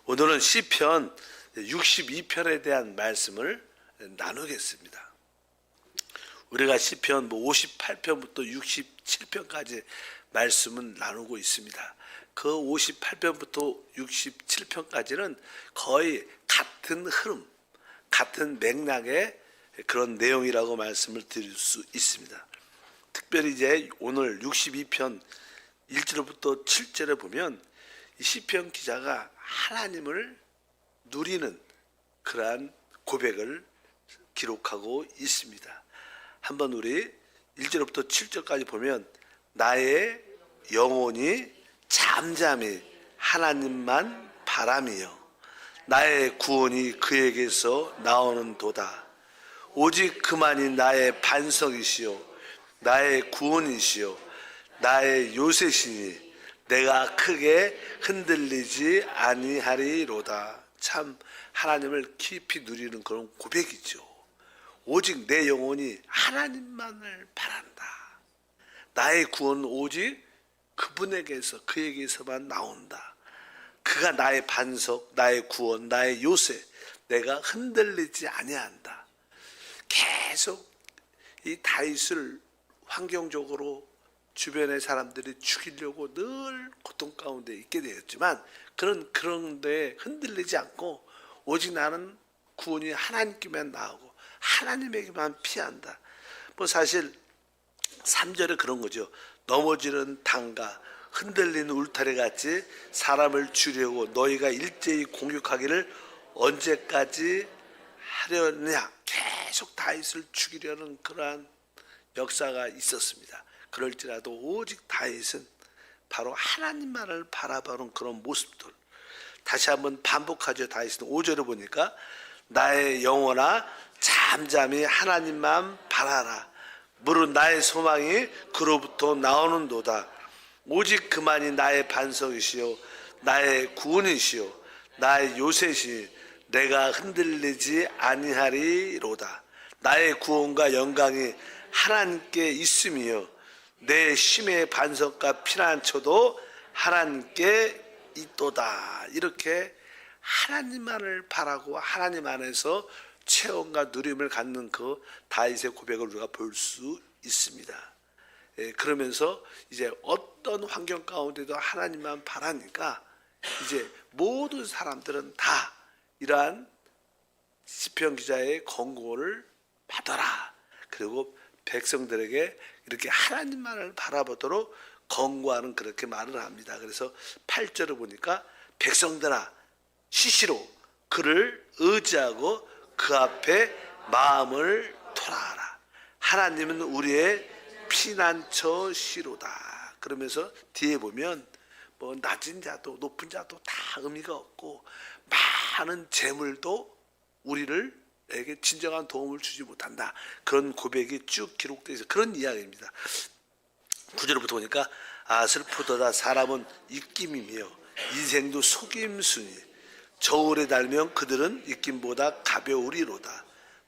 오늘은 시편 62편에 대한 말씀을 나누겠습니다. 우리가 시편 58편부터 67편까지 말씀은 나누고 있습니다. 그 58편부터 67편까지는 거의 같은 흐름, 같은 맥락의 그런 내용이라고 말씀을 드릴 수 있습니다. 특별히 이제 오늘 62편 1절부터 7절에 보면 이 시편 기자가 하나님을 누리는 그러한 고백을 기록하고 있습니다. 한번 우리 1절부터 7절까지 보면 나의 영혼이 잠잠히 하나님만 바라며 나의 구원이 그에게서 나오는 도다. 오직 그만이 나의 반석이시요 나의 구원이시요 나의 요새시니 내가 크게 흔들리지 아니하리로다. 참 하나님을 깊이 누리는 그런 고백이죠. 오직 내 영혼이 하나님만을 바란다. 나의 구원은 오직 그분에게서 그에게서만 나온다. 그가 나의 반석, 나의 구원, 나의 요새, 내가 흔들리지 아니한다. 계속 이 다윗을 환경적으로 주변의 사람들이 죽이려고 늘 고통 가운데 있게 되었지만 그런데 흔들리지 않고 오직 나는 구원이 하나님께만 나오고 하나님에게만 피한다. 뭐 사실 3절에 그런 거죠. 넘어지는 당과 흔들리는 울타리 같이 사람을 주려고 너희가 일제히 공격하기를 언제까지 하려냐. 계속 다윗을 죽이려는 그러한 역사가 있었습니다. 그럴지라도 오직 다윗은 바로 하나님만을 바라보는 그런 모습들. 다시 한번 반복하죠. 다윗은 5절에 보니까 나의 영혼아 잠잠히 하나님만 바라라. 무릇 나의 소망이 그로부터 나오는도다. 오직 그만이 나의 반석이시요 나의 구원이시요 나의 요새시 내가 흔들리지 아니하리로다. 나의 구원과 영광이 하나님께 있음이요 내 심의 반석과 피난처도 하나님께 있도다. 이렇게 하나님만을 바라고 하나님 안에서 체험과 누림을 갖는 그 다윗의 고백을 우리가 볼 수 있습니다. 그러면서 이제 어떤 환경 가운데도 하나님만 바라니까 이제 모든 사람들은 다 이러한 시편 기자의 권고를 받아라. 그리고 백성들에게 이렇게 하나님만을 바라보도록 권고하는 그렇게 말을 합니다. 그래서 8절을 보니까 백성들아 시시로 그를 의지하고 그 앞에 마음을 돌아라. 하나님은 우리의 피난처시로다. 그러면서 뒤에 보면 뭐 낮은 자도 높은 자도 다 의미가 없고 많은 재물도 우리에게 진정한 도움을 주지 못한다. 그런 고백이 쭉 기록되어 있어서 그런 이야기입니다. 9절부터 보니까 슬프도다 사람은 입김이며 인생도 속임수니 저울에 달면 그들은 입김보다 가벼우리로다.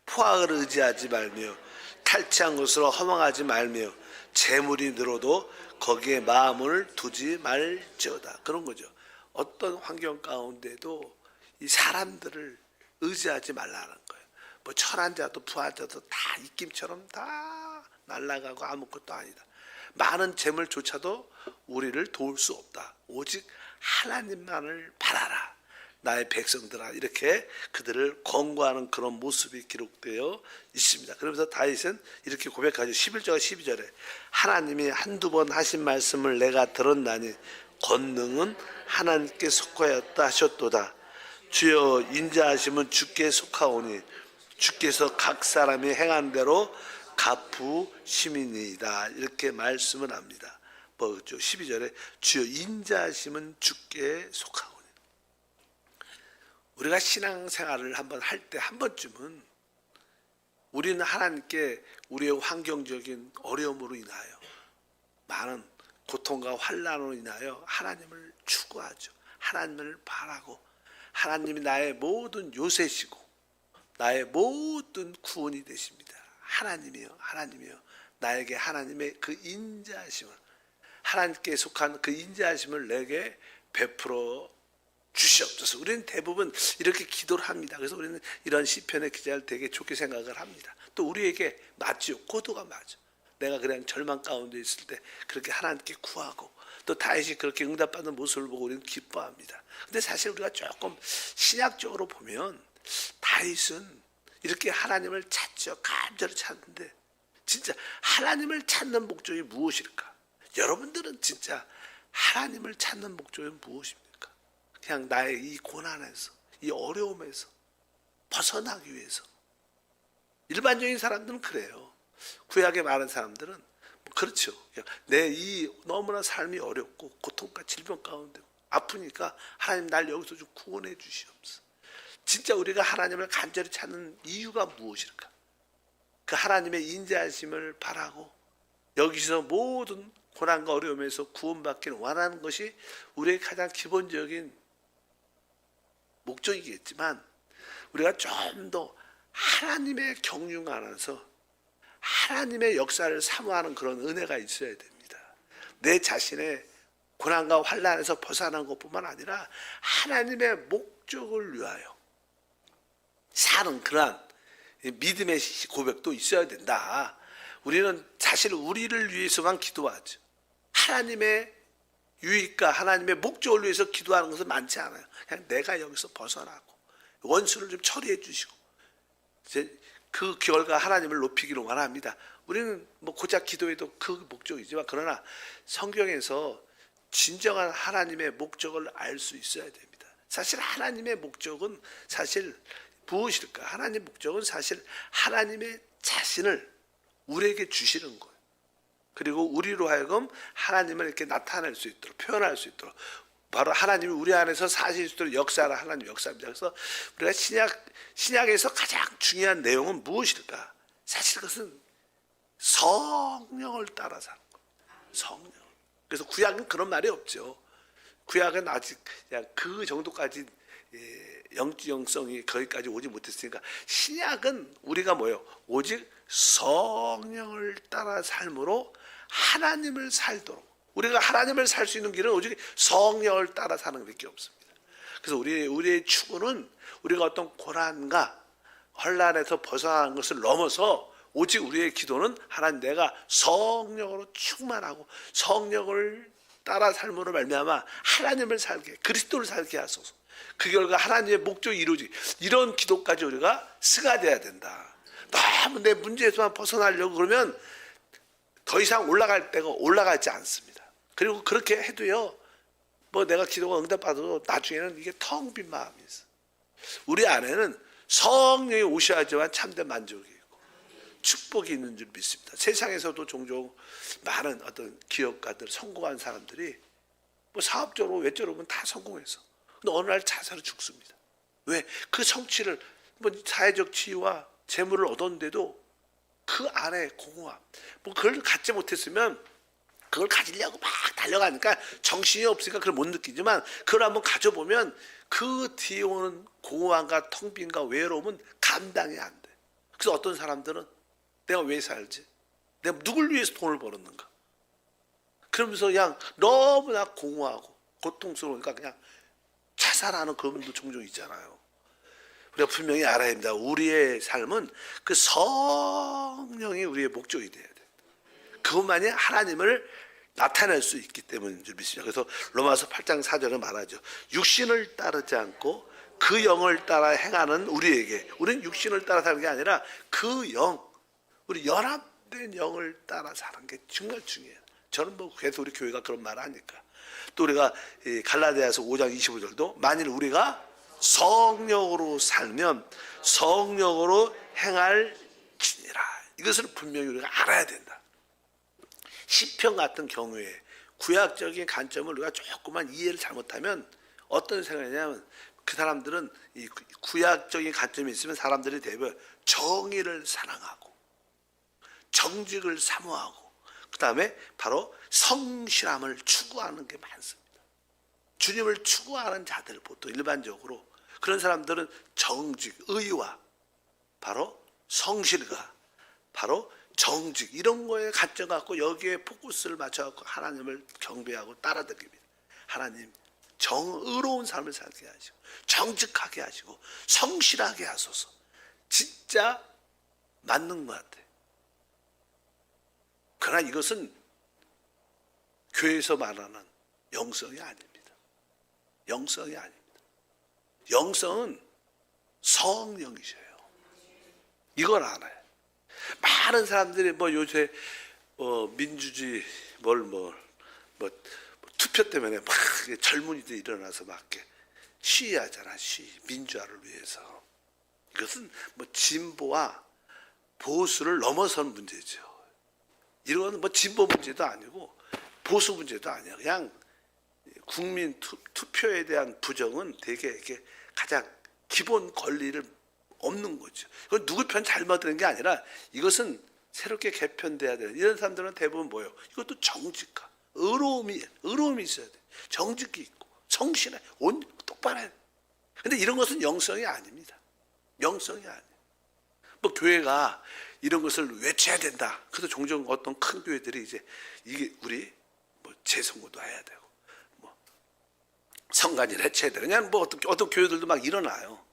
포악을 의지하지 말며 탈취한 것으로 허망하지 말며 재물이 늘어도 거기에 마음을 두지 말지어다. 그런 거죠. 어떤 환경 가운데도 이 사람들을 의지하지 말라는 거예요. 뭐 천한 자도 부한 자도 다 입김처럼 다 날아가고 아무것도 아니다. 많은 재물조차도 우리를 도울 수 없다. 오직 하나님만을 바라라. 나의 백성들아. 이렇게 그들을 권고하는 그런 모습이 기록되어 있습니다. 그러면서 다윗은 이렇게 고백하죠. 11절과 12절에 하나님이 한두 번 하신 말씀을 내가 들었나니 권능은 하나님께 속하였다 하셨도다. 주여 인자하심은 주께 속하오니 주께서 각 사람이 행한 대로 갚으심이니이다. 이렇게 말씀을 합니다. 뭐죠? 12절에 주여 인자하심은 주께 속하오니. 우리가 신앙생활을 한번 할 때 한 번쯤은 우리는 하나님께 우리의 환경적인 어려움으로 인하여 많은 고통과 환난으로 인하여 하나님을 추구하죠. 하나님을 바라고 하나님이 나의 모든 요새시고 나의 모든 구원이 되십니다. 하나님이요 나에게 하나님의 그 인자하심을 하나님께 속한 그 인자하심을 내게 베풀어 주시옵소서. 우리는 대부분 이렇게 기도를 합니다. 그래서 우리는 이런 시편의 기자를 되게 좋게 생각을 합니다. 또 우리에게 맞지요. 고도가 맞아. 내가 그냥 절망 가운데 있을 때 그렇게 하나님께 구하고 또 다윗이 그렇게 응답받는 모습을 보고 우리는 기뻐합니다. 근데 사실 우리가 조금 신약적으로 보면 다윗은 이렇게 하나님을 찾죠. 간절히 찾는데 진짜 하나님을 찾는 목적이 무엇일까? 여러분들은 진짜 하나님을 찾는 목적이 무엇입니까? 그냥 나의 이 고난에서, 이 어려움에서 벗어나기 위해서. 일반적인 사람들은 그래요. 구약에 많은 사람들은 그렇죠. 내 이 너무나 삶이 어렵고 고통과 질병 가운데 아프니까 하나님 날 여기서 좀 구원해 주시옵소서. 진짜 우리가 하나님을 간절히 찾는 이유가 무엇일까? 그 하나님의 인자하심을 바라고 여기서 모든 고난과 어려움에서 구원받기를 원하는 것이 우리의 가장 기본적인 목적이겠지만 우리가 좀 더 하나님의 경륜 안에서 하나님의 역사를 사모하는 그런 은혜가 있어야 됩니다. 내 자신의 고난과 환난에서 벗어나는 것뿐만 아니라 하나님의 목적을 위하여 사는 그러한 믿음의 고백도 있어야 된다. 우리는 사실 우리를 위해서만 기도하죠. 하나님의 유익과 하나님의 목적을 위해서 기도하는 것은 많지 않아요. 그냥 내가 여기서 벗어나고 원수를 좀 처리해 주시고 그 결과 하나님을 높이기를 원합니다. 우리는 뭐 고작 기도해도 그 목적이지만 그러나 성경에서 진정한 하나님의 목적을 알 수 있어야 됩니다. 사실 하나님의 목적은 사실 무엇일까? 하나님의 목적은 사실 하나님의 자신을 우리에게 주시는 거예요. 그리고 우리로 하여금 하나님을 이렇게 나타낼 수 있도록 표현할 수 있도록 바로 하나님이 우리 안에서 사실 수 있도록 역사를 하나님 역사입니다. 그래서 우리가 신약에서 가장 중요한 내용은 무엇일까? 사실 그것은 성령을 따라 사는 거예요. 성령. 그래서 구약은 그런 말이 없죠. 구약은 아직 그냥 그 정도까지 영성이 거기까지 오지 못했으니까 신약은 우리가 뭐예요? 오직 성령을 따라 삶으로 하나님을 살도록 우리가 하나님을 살 수 있는 길은 오직 성령을 따라 사는 것밖에 없습니다. 그래서 우리의 추구는 우리가 어떤 고난과 혼란에서 벗어나는 것을 넘어서 오직 우리의 기도는 하나님 내가 성령으로 충만하고 성령을 따라 삶으로 말미암아 하나님을 살게 그리스도를 살게 하소서. 그 결과 하나님의 목적이 이루어지게 이런 기도까지 우리가 승화돼야 된다. 너무 내 문제에서만 벗어나려고 그러면 더 이상 올라갈 때가 올라가지 않습니다. 그리고 그렇게 해도요, 뭐 내가 기도가 응답받아도 나중에는 이게 텅 빈 마음이 있어. 우리 안에는 성령이 오셔야지만 참된 만족이 있고 축복이 있는 줄 믿습니다. 세상에서도 종종 많은 어떤 기업가들, 성공한 사람들이 뭐 사업적으로 외적으로 보면 다 성공해서 근데 어느 날 자살로 죽습니다. 왜? 그 성취를 뭐 사회적 지위와 재물을 얻었는데도 그 안에 공허함, 뭐 그걸 갖지 못했으면 그걸 가지려고 막 달려가니까 정신이 없으니까 그걸 못 느끼지만 그걸 한번 가져보면 그 뒤에 오는 공허함과 텅 빈과 외로움은 감당이 안 돼. 그래서 어떤 사람들은 내가 왜 살지? 내가 누굴 위해서 돈을 벌었는가? 그러면서 그냥 너무나 공허하고 고통스러우니까 그냥 자살하는 그런 분도 종종 있잖아요. 우리가 분명히 알아야 합니다. 우리의 삶은 그 성령이 우리의 목적이 돼야 돼. 그것만이 하나님을 나타낼 수 있기 때문인 줄 믿습니다. 그래서 로마서 8장 4절에 말하죠. 육신을 따르지 않고 그 영을 따라 행하는 우리에게 우리는 육신을 따라 사는 게 아니라 그 영, 우리 연합된 영을 따라 사는 게 정말 중요해요. 저는 뭐 계속 우리 교회가 그런 말을 하니까. 또 우리가 갈라디아서 5장 25절도 만일 우리가 성령으로 살면 성령으로 행할지니라. 이것을 분명히 우리가 알아야 된다. 시편 같은 경우에 구약적인 관점을 우리가 조금만 이해를 잘못하면 어떤 생각이냐면 그 사람들은 이 구약적인 관점이 있으면 사람들이 대부분 정의를 사랑하고 정직을 사모하고 그 다음에 바로 성실함을 추구하는 게 많습니다. 주님을 추구하는 자들 보통 일반적으로 그런 사람들은 정직, 의와 바로 성실과 바로 정직 이런 거에 갇혀 갖고 여기에 포커스를 맞춰 갖고 하나님을 경배하고 따라드립니다. 하나님 의로운 삶을 살게 하시고 정직하게 하시고 성실하게 하소서. 진짜 맞는 것 같아요. 그러나 이것은 교회에서 말하는 영성이 아닙니다. 영성이 아닙니다. 영성은 성령이셔요. 이걸 알아요. 많은 사람들이 요새 민주주의 투표 때문에 막 젊은이들이 일어나서 막 이렇게 시위하잖아. 민주화를 위해서. 이것은 진보와 보수를 넘어선 문제죠. 이건 진보 문제도 아니고 보수 문제도 아니야. 그냥 국민 투표에 대한 부정은 되게 이렇게 가장 기본 권리를 없는 거죠. 이건 누구 편 잘못되는 게 아니라 이것은 새롭게 개편돼야 되는, 이런 사람들은 대부분 뭐예요? 이것도 정직과 의로움이 있어야 돼. 정직이 있고 성실해, 똑바로 해. 근데 이런 것은 영성이 아닙니다. 영성이 아니에요. 교회가 이런 것을 외쳐야 된다. 그래서 종종 어떤 큰 교회들이 이게 우리 재선거도 해야 되고 성간일 해쳐야 되고 그냥 어떤 교회들도 막 일어나요.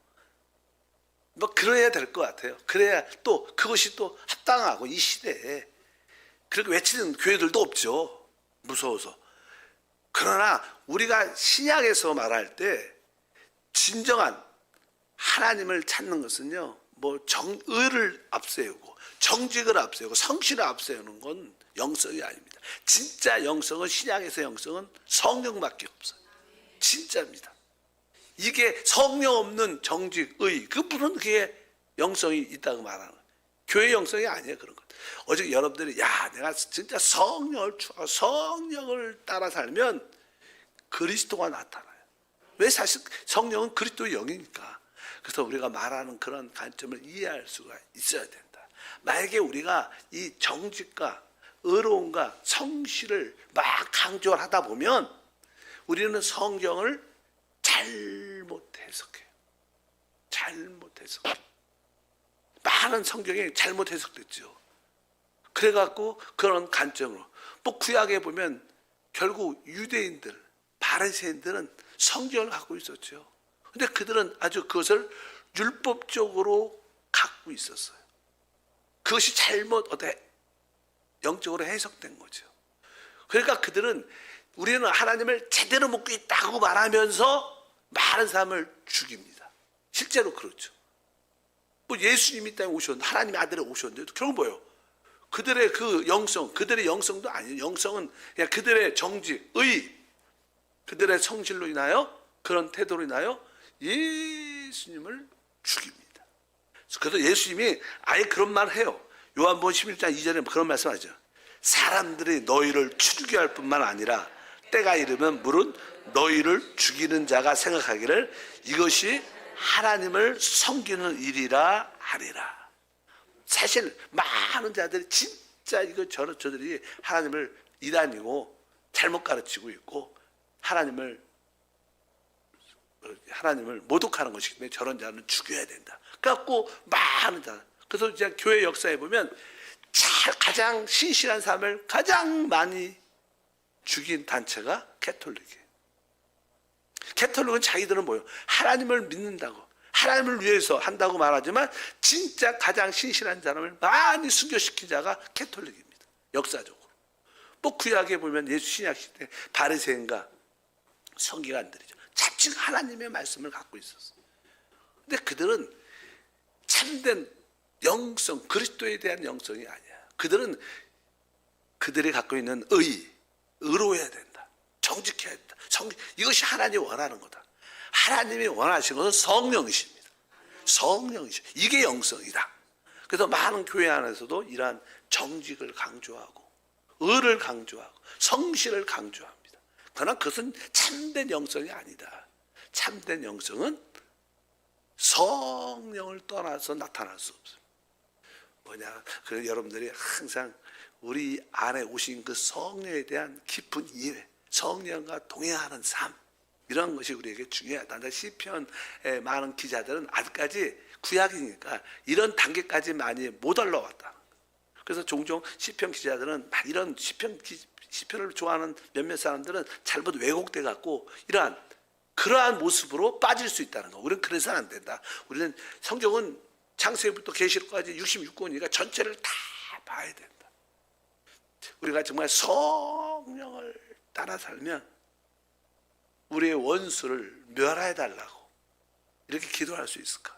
그래야 될 것 같아요. 그래야 또 그것이 또 합당하고 이 시대에 그렇게 외치는 교회들도 없죠. 무서워서. 그러나 우리가 신약에서 말할 때 진정한 하나님을 찾는 것은요, 의를 앞세우고 정직을 앞세우고 성실을 앞세우는 건 영성이 아닙니다. 진짜 영성은, 신약에서 영성은 성령밖에 없어요. 진짜입니다. 이게 성령 없는 정직, 의, 그분은 그게 영성이 있다고 말하는 거예요. 교회 영성이 아니에요, 그런 것. 어제 여러분들이 내가 진짜 성령을 따라 살면 그리스도가 나타나요. 왜? 사실 성령은 그리스도의 영이니까. 그래서 우리가 말하는 그런 관점을 이해할 수가 있어야 된다. 만약에 우리가 이 정직과 의로움과 성실을 막 강조를 하다 보면 우리는 성경을 잘못 해석해요. 잘못 해석해요. 많은 성경이 잘못 해석됐죠. 그래갖고 그런 관점으로. 구약에 보면 결국 유대인들, 바리새인들은 성경을 갖고 있었죠. 근데 그들은 아주 그것을 율법적으로 갖고 있었어요. 그것이 잘못 영적으로 해석된 거죠. 그러니까 그들은 우리는 하나님을 제대로 믿고 있다고 말하면서 많은 사람을 죽입니다. 실제로 그렇죠. 예수님이 이 땅에 오셨는데, 하나님의 아들이 오셨는데 결국 뭐예요? 그들의 그 영성, 그들의 영성도 아니에요. 영성은 그냥 그들의 정직, 의, 그들의 성실로 인하여, 그런 태도로 인하여 예수님을 죽입니다. 그래서 예수님이 아예 그런 말을 해요. 요한복음 11장 2절에 그런 말씀하죠. 사람들이 너희를 추죽여 할 뿐만 아니라 때가 이르면 물은 너희를 죽이는 자가 생각하기를 이것이 하나님을 섬기는 일이라 하리라. 사실 많은 자들이 진짜 저들이 하나님을 이단이고 잘못 가르치고 있고 하나님을 모독하는 것이기 때문에 저런 자는 죽여야 된다. 그래갖고 많은 자. 그래서 이제 교회 역사에 보면 가장 신실한 사람을 가장 많이 죽인 단체가 캐톨릭이에요. 캐톨릭은 자기들은 뭐예요? 하나님을 믿는다고, 하나님을 위해서 한다고 말하지만 진짜 가장 신실한 사람을 많이 순교시킨 자가 캐톨릭입니다. 역사적으로. 구약에 보면 예수 신약 시대 바리새인과 서기관들이죠. 자칭 하나님의 말씀을 갖고 있었어요. 근데 그들은 참된 영성, 그리스도에 대한 영성이 아니야. 그들이 갖고 있는 의로워야 된다. 정직해야 된다. 이것이 하나님이 원하는 거다. 하나님이 원하시는 것은 성령이십니다. 성령이시. 이게 영성이다. 그래서 많은 교회 안에서도 이러한 정직을 강조하고 의를 강조하고 성실을 강조합니다. 그러나 그것은 참된 영성이 아니다. 참된 영성은 성령을 떠나서 나타날 수 없습니다. 그래서 여러분들이 항상 우리 안에 오신 그 성령에 대한 깊은 이해, 성령과 동행하는 삶, 이런 것이 우리에게 중요하다. 시편의 많은 기자들은 아직까지 구약이니까 이런 단계까지 많이 못 올라왔다. 그래서 종종 시편 기자들은 이런 시편을 좋아하는 몇몇 사람들은 잘못 왜곡돼 갖고 이러한 그러한 모습으로 빠질 수 있다는 거. 우리는 그래서는 안 된다. 우리는 성경은 창세기부터 계시록까지 66권이니까 전체를 다 봐야 된다. 우리가 정말 성령을 따라 살면 우리의 원수를 멸해 달라고 이렇게 기도할 수 있을까?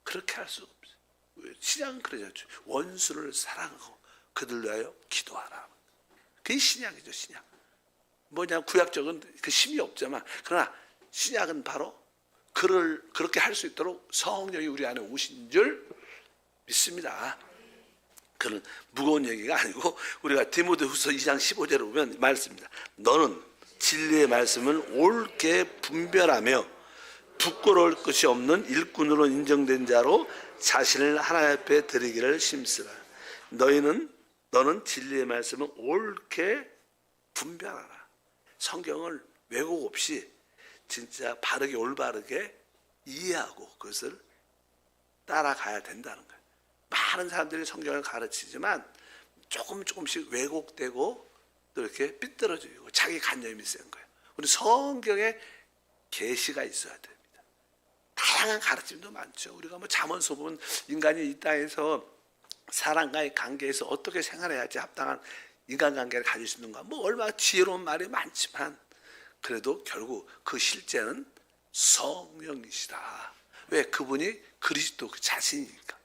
그렇게 할 수 없어요. 신약은 그러죠. 원수를 사랑하고 그들을 위하여 기도하라. 그게 신약이죠. 신약. 뭐냐, 구약적은 그 힘이 없지만, 그러나 신약은 바로 그렇게 할 수 있도록 성령이 우리 안에 오신 줄 믿습니다. 그는 무거운 얘기가 아니고, 우리가 디모데후서 2장 15절에 보면 말씀입니다. 너는 진리의 말씀을 옳게 분별하며 부끄러울 것이 없는 일꾼으로 인정된 자로 자신을 하나님 앞에 드리기를 힘쓰라. 너는 진리의 말씀을 옳게 분별하라. 성경을 왜곡 없이 진짜 바르게 올바르게 이해하고 그것을 따라가야 된다는 거예요. 많은 사람들이 성경을 가르치지만 조금씩 왜곡되고 또 이렇게 삐뚤어지고 자기 관념이 센 거예요. 우리 성경에 계시가 있어야 됩니다. 다양한 가르침도 많죠. 우리가 뭐 잠언서 보면 인간이 이 땅에서 사람과의 관계에서 어떻게 생활해야지 합당한 인간관계를 가질 수 있는가, 뭐 얼마나 지혜로운 말이 많지만 그래도 결국 그 실제는 성령이시다. 왜? 그분이 그리스도 그 자신이니까.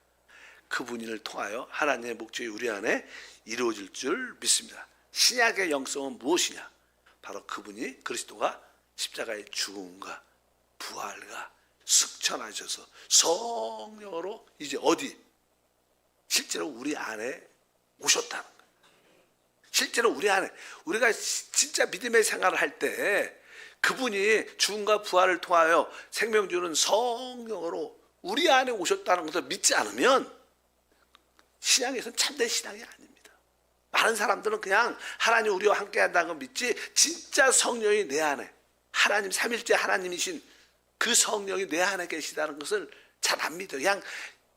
그분을 통하여 하나님의 목적이 우리 안에 이루어질 줄 믿습니다. 신약의 영성은 무엇이냐? 바로 그분이, 그리스도가 십자가의 죽음과 부활과 승천하셔서 성령으로 이제 어디? 실제로 우리 안에 오셨다는 거예요. 실제로 우리 안에, 우리가 진짜 믿음의 생활을 할 때 그분이 죽음과 부활을 통하여 생명 주는 성령으로 우리 안에 오셨다는 것을 믿지 않으면 신앙에서는 참된 신앙이 아닙니다. 많은 사람들은 그냥 하나님 우리와 함께 한다는 걸 믿지, 진짜 성령이 내 안에, 하나님 삼일째 하나님이신 그 성령이 내 안에 계시다는 것을 잘 안 믿어요. 그냥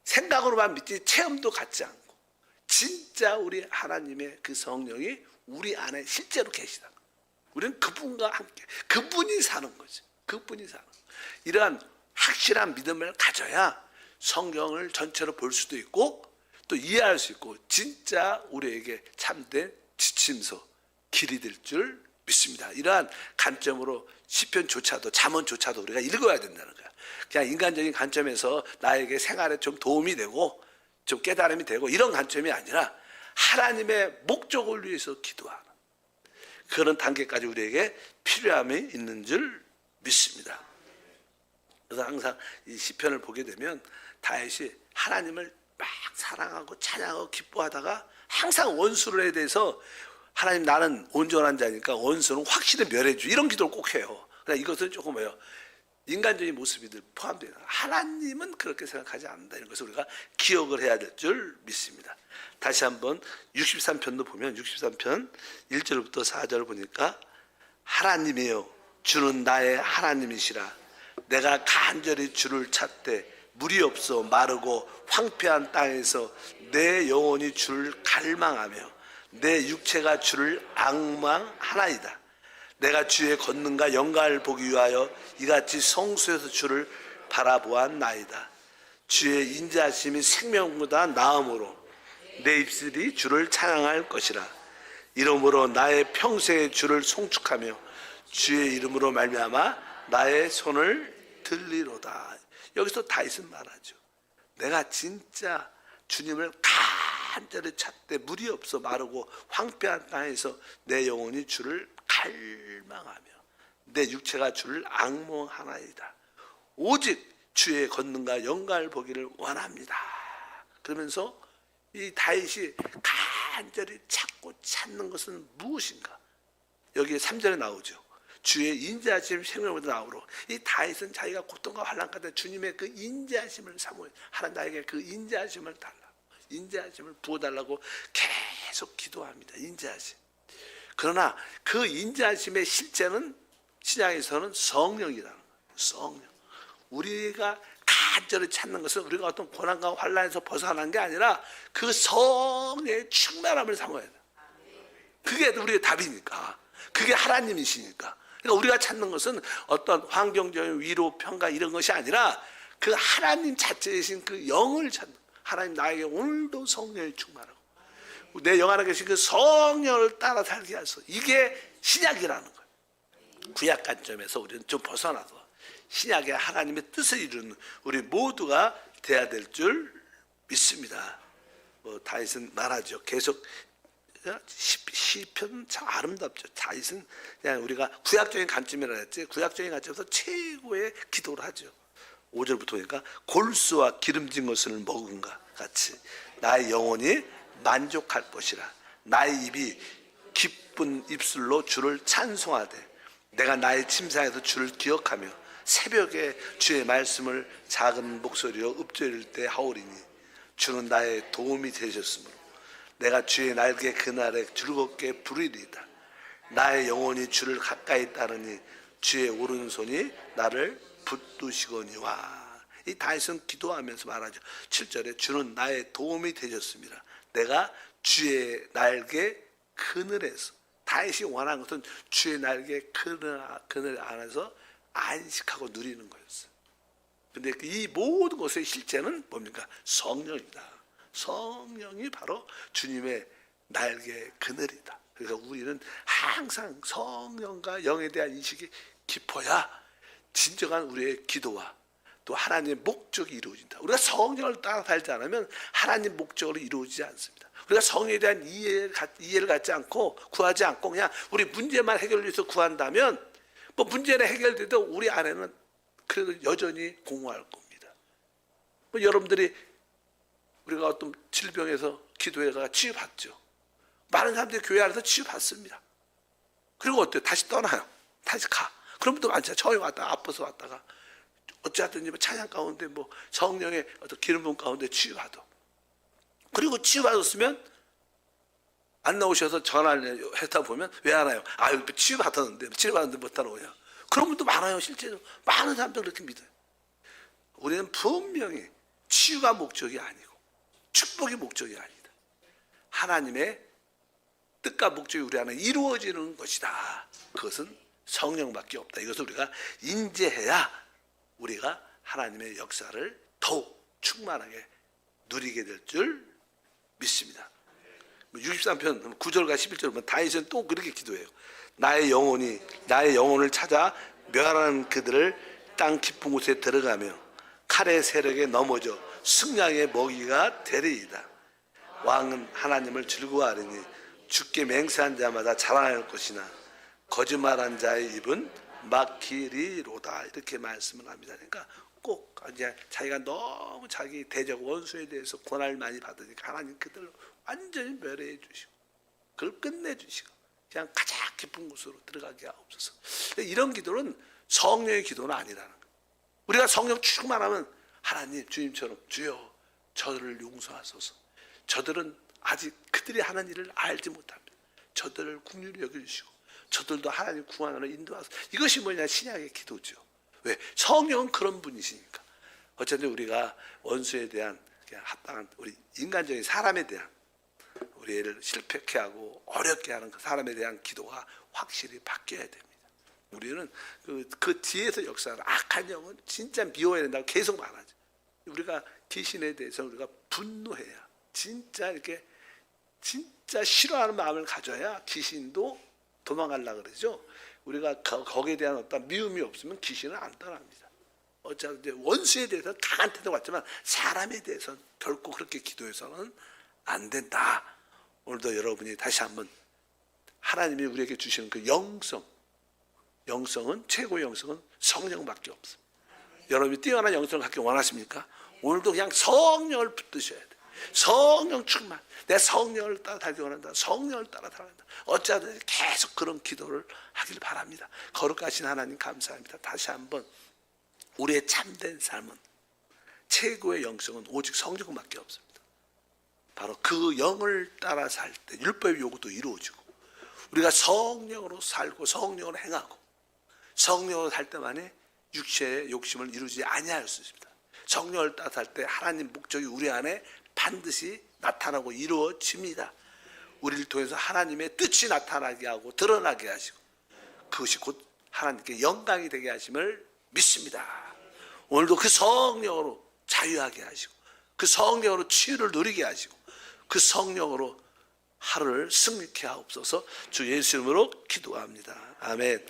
생각으로만 믿지 체험도 갖지 않고 진짜 우리 하나님의 그 성령이 우리 안에 실제로 계시다. 우리는 그분과 함께, 그분이 사는 거죠. 그분이 사는 거죠. 이러한 확실한 믿음을 가져야 성경을 전체로 볼 수도 있고 또 이해할 수 있고 진짜 우리에게 참된 지침서, 길이 될 줄 믿습니다. 이러한 관점으로 시편조차도 잠언조차도 우리가 읽어야 된다는 거야. 그냥 인간적인 관점에서 나에게 생활에 좀 도움이 되고 좀 깨달음이 되고 이런 관점이 아니라 하나님의 목적을 위해서 기도하는 그런 단계까지 우리에게 필요함이 있는 줄 믿습니다. 그래서 항상 이 시편을 보게 되면 다윗이 하나님을 막 사랑하고 찬양하고 기뻐하다가 항상 원수에 대해서 하나님 나는 온전한 자니까 원수는 확실히 멸해주, 이런 기도를 꼭 해요. 그러나 이것은 조금 뭐예요? 인간적인 모습이 포함되어 있어요. 하나님은 그렇게 생각하지 않는다. 이런 것을 우리가 기억을 해야 될 줄 믿습니다. 다시 한번 63편도 보면 63편 1절부터 4절을 보니까 하나님이여 주는 나의 하나님이시라. 내가 간절히 주를 찾되 물이 없어 마르고 황폐한 땅에서 내 영혼이 주를 갈망하며 내 육체가 주를 앙망하나이다. 내가 주의 권능과 영광을 보기 위하여 이같이 성소에서 주를 바라보았나이다. 주의 인자하심이 생명보다 나음으로 내 입술이 주를 찬양할 것이라. 이러므로 나의 평생에 주를 송축하며 주의 이름으로 말미암아 나의 손을 들리로다. 여기서 다윗은 말하죠. 내가 진짜 주님을 간절히 찾되 물이 없어 마르고 황폐한 땅에서 내 영혼이 주를 갈망하며 내 육체가 주를 앙몽하나이다. 오직 주의 권능과 영광을 보기를 원합니다. 그러면서 이 다윗이 간절히 찾고 찾는 것은 무엇인가? 여기에 3절에 나오죠. 주의 인자하심 생명보다 나오로. 이 다윗은 자기가 고통과 환난 가운데 주님의 그 인자하심을 사모해. 하나님 나에게 그 인자하심을 달라, 인자하심을 부어달라고 계속 기도합니다. 인자하심. 그러나 그 인자하심의 실제는 신약에서는 성령이라는 거예요. 성령. 우리가 간절히 찾는 것은 우리가 어떤 고난과 환난에서 벗어나는 게 아니라 그 성령의 충만함을 사모해야 돼요. 그게 우리의 답이니까. 그게 하나님이시니까. 그러니까 우리가 찾는 것은 어떤 환경적인 위로, 평가 이런 것이 아니라 그 하나님 자체이신 그 영을 찾는, 하나님 나에게 오늘도 성령이 충만하고 내 영 안에 계신 그 성령을 따라 살게 하소서. 이게 신약이라는 거예요. 구약 관점에서 우리는 좀 벗어나서 신약의 하나님의 뜻을 이루는 우리 모두가 돼야 될 줄 믿습니다. 다윗은 말하죠. 계속 시편 참 아름답죠. 다윗은 그냥 우리가 구약적인 관점이라 했지, 구약적인 관점에서 최고의 기도를 하죠. 5절부터 보니까 골수와 기름진 것을 먹은가 같이 나의 영혼이 만족할 것이라. 나의 입이 기쁜 입술로 주를 찬송하되 내가 나의 침상에서 주를 기억하며 새벽에 주의 말씀을 작은 목소리로 읊조릴 때 하오리니 주는 나의 도움이 되셨으므로 내가 주의 날개 그날에 즐겁게 부르리이다. 나의 영혼이 주를 가까이 따르니 주의 오른손이 나를 붙드시거니와. 이 다윗은 기도하면서 말하죠. 7절에 주는 나의 도움이 되셨습니다. 내가 주의 날개 그늘에서, 다윗이 원하는 것은 주의 날개 그늘 안에서 안식하고 누리는 거였어요. 근데 이 모든 것의 실제는 뭡니까? 성령입니다. 성령이 바로 주님의 날개 그늘이다. 그래서 우리는 항상 성령과 영에 대한 인식이 깊어야 진정한 우리의 기도와 또 하나님의 목적이 이루어진다. 우리가 성령을 따라 살지 않으면 하나님 목적으로 이루어지지 않습니다. 우리가 성령에 대한 이해를 갖지 않고 구하지 않고 그냥 우리 문제만 해결을 위해서 구한다면 뭐 문제는 해결돼도 우리 안에는 그래도 여전히 공허할 겁니다. 뭐 여러분들이 우리가 어떤 질병에서 기도해가 치유받죠. 많은 사람들이 교회 안에서 치유받습니다. 그리고 어때요? 다시 떠나요. 다시 가. 그럼 또 많죠. 처음에 왔다가 아파서 왔다가 어찌하든지 뭐 찬양 가운데 뭐 성령의 어떤 기름 부음 가운데 치유받아. 그리고 치유받았으면 안 나오셔서 전화를 했다 보면 왜 안 와요? 아유 치유받았는데 치유받았는데 못 따라오냐. 그런 분도 많아요. 실제로 많은 사람들 그렇게 믿어요. 우리는 분명히 치유가 목적이 아니고 축복이 목적이 아니다. 하나님의 뜻과 목적이 우리 안에 이루어지는 것이다. 그것은 성령밖에 없다. 이것을 우리가 인지해야 우리가 하나님의 역사를 더욱 충만하게 누리게 될 줄 믿습니다. 63편 9절과 11절 보면 다윗은 또 그렇게 기도해요. 나의 영혼을 찾아 멸하는 그들을 땅 깊은 곳에 들어가며 칼의 세력에 넘어져 승량의 먹이가 되리이다. 왕은 하나님을 즐거워하리니 주께 맹세한 자마다 자라날 것이나 거짓말한 자의 입은 막히리로다. 이렇게 말씀을 합니다. 그러니까 꼭 이제 자기가 너무 자기 대적 원수에 대해서 고난을 많이 받으니까 하나님 그들을 완전히 멸해 주시고 그걸 끝내 주시고 그냥 가장 깊은 곳으로 들어가게 하옵소서. 이런 기도는 성령의 기도는 아니라는 거예요. 우리가 성령 충만하면 하나님 주님처럼 주여 저들을 용서하소서. 저들은 아직 그들이 하는 일을 알지 못합니다. 저들을 긍휼히 여겨주시고 저들도 하나님 구원하러 인도하소서. 이것이 뭐냐? 신약의 기도죠. 왜? 성령은 그런 분이시니까. 어쨌든 우리가 원수에 대한 합당한 우리 인간적인 사람에 대한 우리를 실패케 하고 어렵게 하는 그 사람에 대한 기도가 확실히 바뀌어야 됩니다. 우리는 그 뒤에서 역사하는 악한 영은 진짜 미워해야 된다고 계속 말하죠. 우리가 귀신에 대해서 우리가 분노해야 진짜 이렇게 진짜 싫어하는 마음을 가져야 귀신도 도망가려고 그러죠. 우리가 거기에 대한 어떤 미움이 없으면 귀신은 안 떠납니다. 어차피 원수에 대해서 강한 태도가 같지만 사람에 대해서는 결코 그렇게 기도해서는 안 된다. 오늘도 여러분이 다시 한번 하나님이 우리에게 주시는 그 영성은 최고의 영성은 성령밖에 없습니다. 여러분이 뛰어난 영성을 갖기 원하십니까? 오늘도 그냥 성령을 붙드셔야 돼. 성령 충만. 내 성령을 따라 달기 원한다. 성령을 따라 달아간다. 어찌하든 계속 그런 기도를 하길 바랍니다. 거룩하신 하나님 감사합니다. 다시 한번 우리의 참된 삶은 최고의 영성은 오직 성령밖에 없습니다. 바로 그 영을 따라 살 때 율법의 요구도 이루어지고 우리가 성령으로 살고 성령으로 행하고 성령으로 살 때만에 육체의 욕심을 이루지 아니할 수 있습니다. 성령을 따라 살 때 하나님 목적이 우리 안에 반드시 나타나고 이루어집니다. 우리를 통해서 하나님의 뜻이 나타나게 하고 드러나게 하시고 그것이 곧 하나님께 영광이 되게 하심을 믿습니다. 오늘도 그 성령으로 자유하게 하시고 그 성령으로 치유를 누리게 하시고 그 성령으로 하루를 승리케 하옵소서. 주 예수 이름으로 기도합니다. 아멘.